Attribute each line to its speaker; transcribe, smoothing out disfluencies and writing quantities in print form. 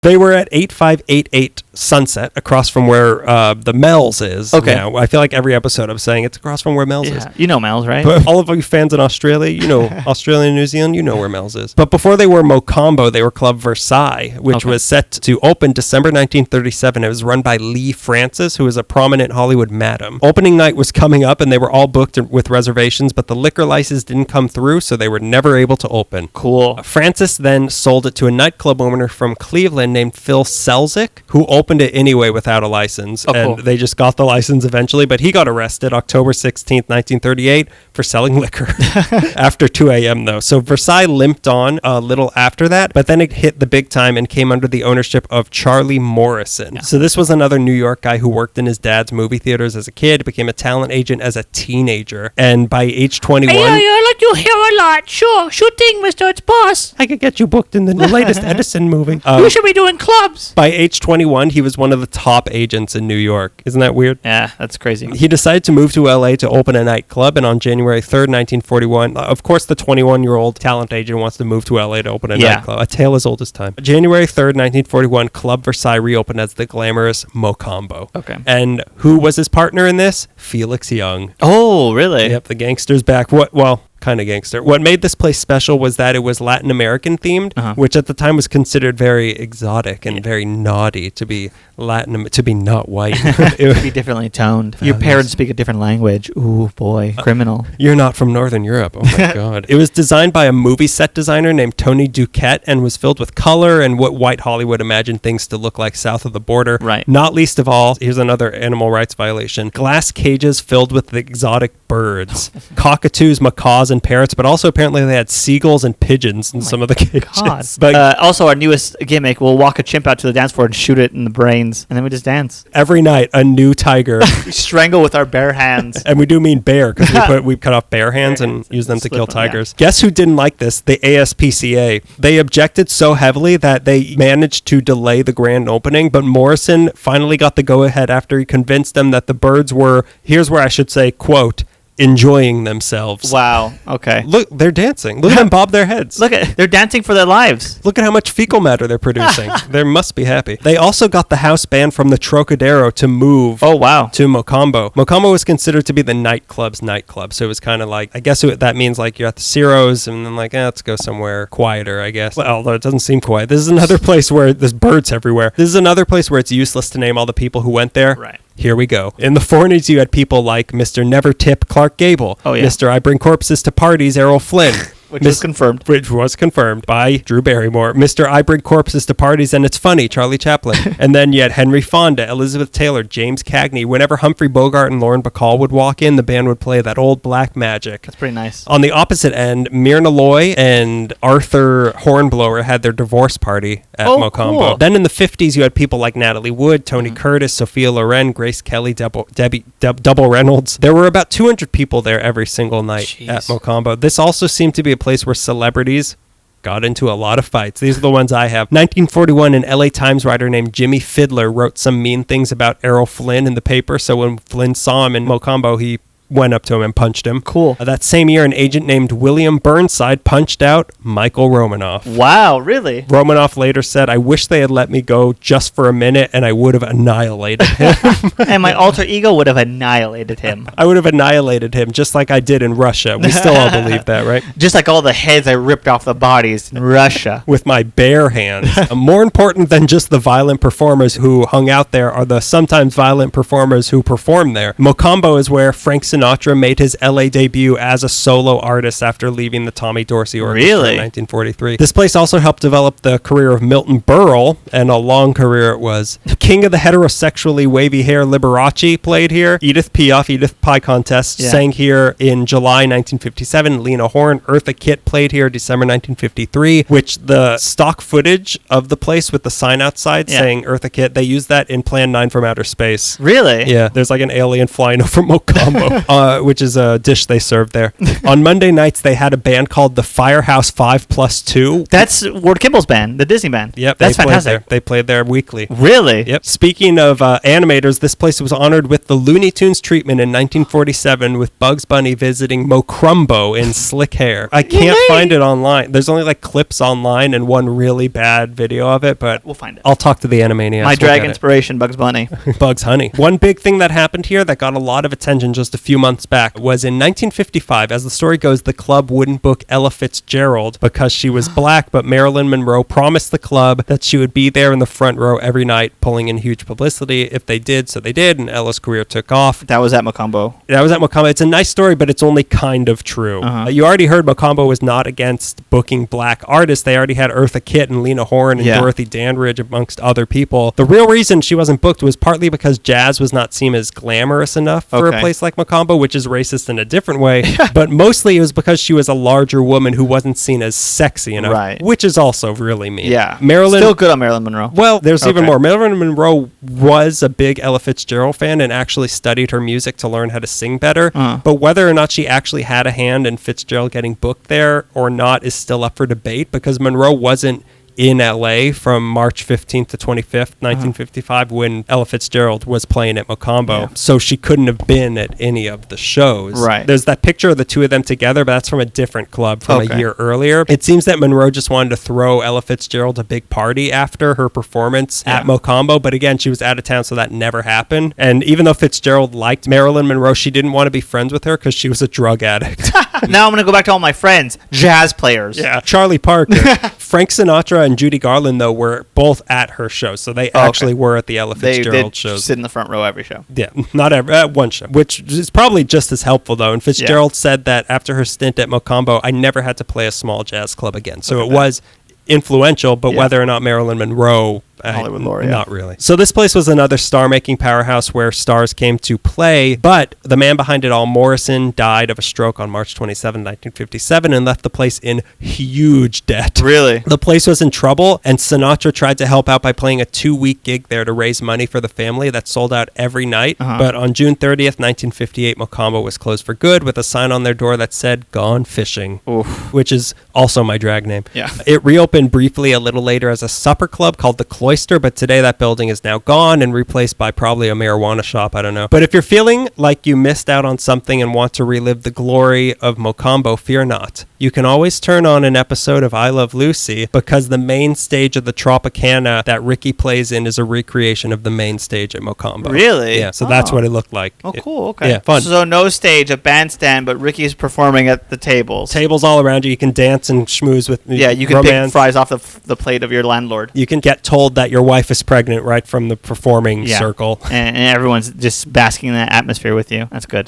Speaker 1: They were at 8588 Sunset, across from where the Mel's is.
Speaker 2: Okay.
Speaker 1: Now. I feel like every episode I'm saying it's across from where Mel's is.
Speaker 2: You know Mel's, right?
Speaker 1: But all of you fans in Australia, you know Australia and New Zealand, you know where Mel's is. But before they were Mocambo, they were Club Versailles, which was set to open December 1937. It was run by Lee Francis, who was a prominent Hollywood madam. Opening night was coming up, and they were all booked with reservations, but the liquor license didn't come through, so they were never able to open.
Speaker 2: Cool.
Speaker 1: Francis then sold it to a nightclub owner from Cleveland named Phil Selznick, who opened it anyway without a license.
Speaker 2: Oh, cool.
Speaker 1: And they just got the license eventually, but he got arrested October 16th, 1938 for selling liquor after 2 a.m. though. So Versailles limped on a little after that, but then it hit the big time and came under the ownership of Charlie Morrison. Yeah. So this was another New York guy who worked in his dad's movie theaters as a kid, became a talent agent as a teenager, and by age 21...
Speaker 3: Hey, I let you hear a lot. Sure thing, Mr. It's boss.
Speaker 1: I could get you booked in the latest Edison movie.
Speaker 3: You should be doing clubs.
Speaker 1: By age 21, he was one of the top agents in New York. Isn't that weird?
Speaker 2: Yeah, that's crazy.
Speaker 1: He decided to move to LA to open a nightclub, and on January 3rd, 1941, of course the 21-year-old talent agent wants to move to LA to open a nightclub. A tale as old as time. January 3rd, 1941, Club Versailles reopened as the glamorous Mocambo.
Speaker 2: Okay.
Speaker 1: And who was his partner in this? Felix Young.
Speaker 2: Oh, really?
Speaker 1: Yep, the gangster's back. Kind of gangster. What made this place special was that it was Latin American themed, which at the time was considered very exotic and very naughty to be not white.
Speaker 2: It would be differently toned. Your parents speak a different language. Ooh, boy. Criminal.
Speaker 1: You're not from Northern Europe. Oh my God. It was designed by a movie set designer named Tony Duquette and was filled with color and what white Hollywood imagined things to look like south of the border.
Speaker 2: Right.
Speaker 1: Not least of all, here's another animal rights violation. Glass cages filled with exotic birds. Cockatoos, macaws, and parrots, but also apparently they had seagulls and pigeons in some of the cages.
Speaker 2: God.
Speaker 1: But
Speaker 2: also, our newest gimmick, we'll walk a chimp out to the dance floor and shoot it in the brains, and then we just dance.
Speaker 1: Every night, a new tiger.
Speaker 2: We strangle with our bare hands.
Speaker 1: And we do mean bear, because we cut off bear hands and use them to kill tigers. Guess who didn't like this? The ASPCA. They objected so heavily that they managed to delay the grand opening, but Morrison finally got the go-ahead after he convinced them that the birds were, here's where I should say, quote, enjoying themselves.
Speaker 2: Wow. Okay.
Speaker 1: Look, they're dancing. Look at them bob their heads.
Speaker 2: They're dancing for their lives.
Speaker 1: Look at how much fecal matter they're producing. They must be happy. They also got the house band from the Trocadero to move.
Speaker 2: Oh, wow.
Speaker 1: To Mocambo. Mocambo was considered to be the nightclub's nightclub. So it was kind of like, I guess that means like you're at the Ciro's and then like, let's go somewhere quieter, I guess. Well, although it doesn't seem quiet. This is another place where there's birds everywhere. This is another place where it's useless to name all the people who went there.
Speaker 2: Right.
Speaker 1: Here we go. In the 40s, you had people like Mr. Nevertip Clark Gable.
Speaker 2: Oh, yeah.
Speaker 1: Mr. I Bring Corpses to Parties Errol Flynn.
Speaker 2: Which was confirmed.
Speaker 1: Which was confirmed by Drew Barrymore. Mr. I Bring Corpses to Parties and It's Funny, Charlie Chaplin. And then you had Henry Fonda, Elizabeth Taylor, James Cagney. Whenever Humphrey Bogart and Lauren Bacall would walk in, the band would play that old black magic.
Speaker 2: That's pretty nice.
Speaker 1: On the opposite end, Myrna Loy and Arthur Hornblower had their divorce party at Mocambo.
Speaker 2: Cool.
Speaker 1: Then in the 50s, you had people like Natalie Wood, Tony Curtis, Sophia Loren, Grace Kelly, Double Reynolds. There were about 200 people there every single night at Mocambo. This also seemed to be a place where celebrities got into a lot of fights. These are the ones I have. 1941, an LA Times writer named Jimmy Fiddler wrote some mean things about Errol Flynn in the paper. So when Flynn saw him in Mocambo, he went up to him and punched him.
Speaker 2: Cool.
Speaker 1: That same year, an agent named William Burnside punched out Michael Romanoff.
Speaker 2: Wow, really?
Speaker 1: Romanoff later said, I wish they had let me go just for a minute and I would have annihilated him.
Speaker 2: And my alter ego would have annihilated him.
Speaker 1: I would have annihilated him just like I did in Russia. We still all believe that, right?
Speaker 2: Just like all the heads I ripped off the bodies in Russia.
Speaker 1: With my bare hands. More important than just the violent performers who hung out there are the sometimes violent performers who performed there. Mocambo is where Frank Sinatra made his LA debut as a solo artist after leaving the Tommy Dorsey Orchestra in 1943. This place also helped develop the career of Milton Berle, and a long career it was. King of the heterosexually wavy hair Liberace played here. Edith Piaf, Edith Pie Contest, sang here in July 1957. Lena Horne, Eartha Kitt played here December 1953, which the stock footage of the place with the sign outside saying Eartha Kitt, they used that in Plan 9 from Outer Space.
Speaker 2: Really?
Speaker 1: Yeah, there's like an alien flying over Mocambo. which is a dish they served there. On Monday nights, they had a band called the Firehouse 5+2.
Speaker 2: That's Ward Kimball's band, the Disney band.
Speaker 1: Yep,
Speaker 2: That's
Speaker 1: they played
Speaker 2: fantastic.
Speaker 1: there. They played there weekly.
Speaker 2: Really?
Speaker 1: Yep. Speaking of animators, this place was honored with the Looney Tunes treatment in 1947 with Bugs Bunny visiting Mocambo in slick hair. I can't find it online. There's only like clips online and one really bad video of it, but
Speaker 2: We'll find it.
Speaker 1: I'll talk to the Animaniacs.
Speaker 2: My
Speaker 1: We'll
Speaker 2: drag
Speaker 1: get it.
Speaker 2: inspiration, Bugs Bunny.
Speaker 1: Bugs Honey. One big thing that happened here that got a lot of attention just a few months back was in 1955. As the story goes, the club wouldn't book Ella Fitzgerald because she was black, but Marilyn Monroe promised the club that she would be there in the front row every night, pulling in huge publicity. If they did, so they did, and Ella's career took off.
Speaker 2: That was at Mocambo.
Speaker 1: That was at Mocambo. It's a nice story, but it's only kind of true. You already heard Mocambo was not against booking black artists. They already had Eartha Kitt and Lena Horne and Dorothy Dandridge amongst other people. The real reason she wasn't booked was partly because jazz was not seen as glamorous enough for a place like Mocambo, which is racist in a different way. But mostly it was because she was a larger woman who wasn't seen as sexy enough, which is also really mean.
Speaker 2: Yeah.
Speaker 1: Marilyn,
Speaker 2: still good on Marilyn Monroe.
Speaker 1: Well, there's even more. Marilyn Monroe was a big Ella Fitzgerald fan and actually studied her music to learn how to sing better. But whether or not she actually had a hand in Fitzgerald getting booked there or not is still up for debate, because Monroe wasn't in LA from March 15th to 25th, 1955, when Ella Fitzgerald was playing at Mocambo. So she couldn't have been at any of the shows.
Speaker 2: Right.
Speaker 1: There's that picture of the two of them together, but that's from a different club from a year earlier. It seems that Monroe just wanted to throw Ella Fitzgerald a big party after her performance at Mocambo, but again, she was out of town, so that never happened. And even though Fitzgerald liked Marilyn Monroe, she didn't want to be friends with her because she was a drug addict.
Speaker 2: Now I'm going to go back to all my friends, jazz players.
Speaker 1: Yeah, Charlie Parker. Frank Sinatra and Judy Garland, though, were both at her show, so they actually were at the Ella Fitzgerald shows.
Speaker 2: Sit in the front row every show.
Speaker 1: Yeah, not every one show, which is probably just as helpful, though. And Fitzgerald said that after her stint at Mocambo, I never had to play a small jazz club again. So it was influential, but whether or not Marilyn Monroe,
Speaker 2: Hollywood Laureate.
Speaker 1: Not really. So this place was another star-making powerhouse where stars came to play, but the man behind it all, Morrison, died of a stroke on March 27, 1957, and left the place in huge debt.
Speaker 2: Really?
Speaker 1: The place was in trouble, and Sinatra tried to help out by playing a 2-week gig there to raise money for the family that sold out every night. But on June 30th, 1958, Mocambo was closed for good with a sign on their door that said, "Gone Fishing," which is also my drag name.
Speaker 2: Yeah.
Speaker 1: It reopened briefly a little later as a supper club called the Cloister, but today that building is now gone and replaced by probably a marijuana shop. I don't know. But if you're feeling like you missed out on something and want to relive the glory of Mocambo, fear not. You can always turn on an episode of I Love Lucy, because the main stage of the Tropicana that Ricky plays in is a recreation of the main stage at Mocambo.
Speaker 2: Really?
Speaker 1: Yeah, so that's what it looked like.
Speaker 2: Oh, cool. Okay.
Speaker 1: Yeah, fun.
Speaker 2: So no stage, a bandstand, but Ricky's performing at the tables.
Speaker 1: Tables all around you. You can dance and schmooze with
Speaker 2: you can
Speaker 1: romance.
Speaker 2: pick fries off the plate of your landlord.
Speaker 1: You can get told that your wife is pregnant right from the performing circle.
Speaker 2: And everyone's just basking in that atmosphere with you. That's good.